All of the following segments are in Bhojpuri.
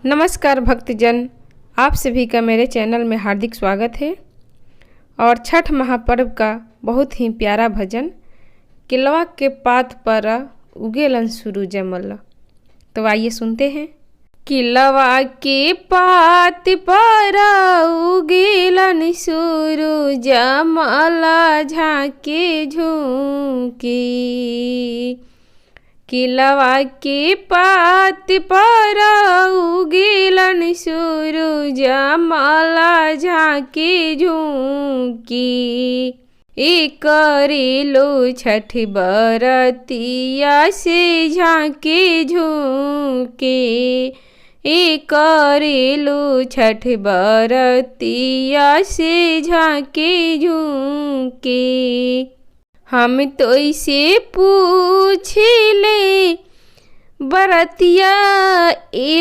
नमस्कार भक्तजन, आप सभी का मेरे चैनल में हार्दिक स्वागत है। और छठ महापर्व का बहुत ही प्यारा भजन किलवा के पात पर उगेलन सूरज मल। तो आइए सुनते हैं। किलवा के पात पर उगेलन सूरज मल झांके झुंकी। किलवा के पात पर उगेलन सूरज मल झांके झुंकी। करेलो छठ बरतिया से झांके झुंके। करेलो छठ बरतिया से झांके झुंके। हम तो इसे पूछले बरतिया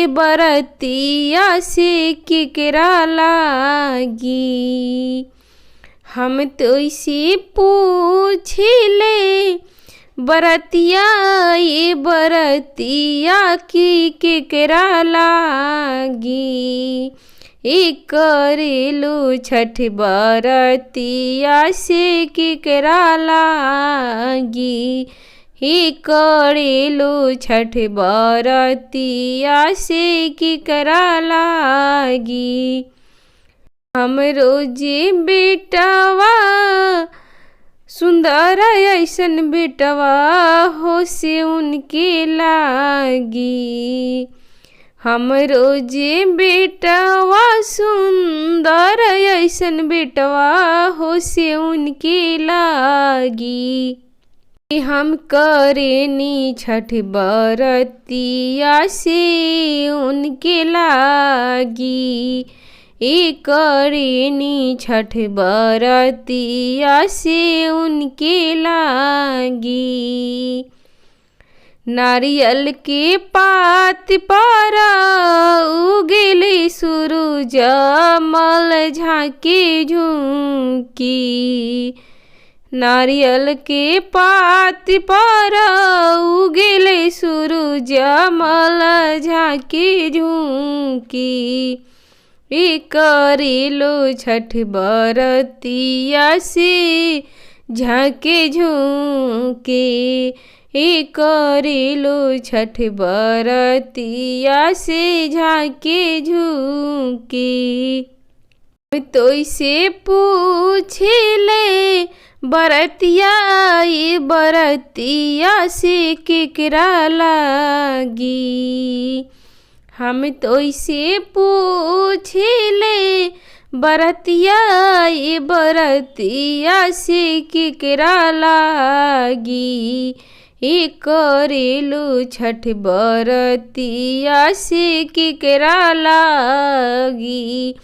बरतिया से केकरा लागी। हम तो इसे पूछले बरतिया बरतिया की केकरा लागी। करेलो छठ बरतिया से केकरा लागी। करेलो छठ बरतिया से केकरा लागी। हम रोजे बेटवा सुंदर ऐसन बेटवा हो से उनके लागी। हम रोजे बेटवा सुंदर ऐसन बेटवा हो से उनके लागी। हम करेनी छठ बरतिया से उनके लागी। करेनी छठ बरतिया से उनके लागी। नारियल के पात पर उगेले सूरज मल झांके झुंकी। नारियल के पात पर उगेले सूरज मल झांके झुंकी। करेलो छठ बरतिया से झांके झुंके। करेलो छठ बरतिया से झांके झुंके। तो इसे पूछले बरतिया बरतिया से केकरा लागी। हम तो इसे पूछले बरतिया बरतिया से केकरा लागी। करेलो छठ बरतिया से केकरा लागी।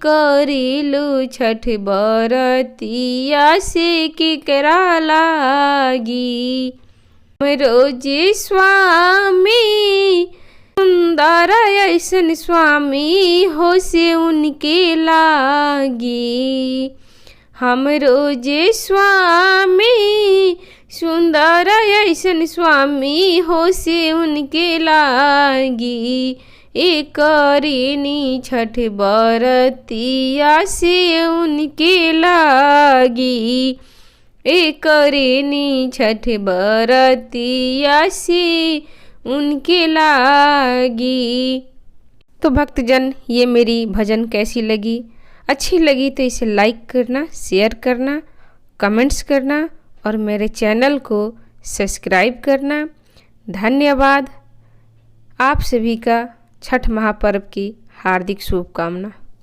करेलो छठ बरतिया से केकरा लागी। रोजे स्वामी सुंदर ऐसन स्वामी हो से उनके लागी। हम रोजे स्वामी सुंदर ऐसन स्वामी हो से उनके लागी। करेनी छठ बरतिया से उनके लागी। करेनी छठ बरतिया से उनके लागी। तो भक्तजन, ये मेरी भजन कैसी लगी? अच्छी लगी तो इसे लाइक करना, शेयर करना, कमेंट्स करना और मेरे चैनल को सब्सक्राइब करना। धन्यवाद। आप सभी का छठ महापर्व की हार्दिक शुभकामना।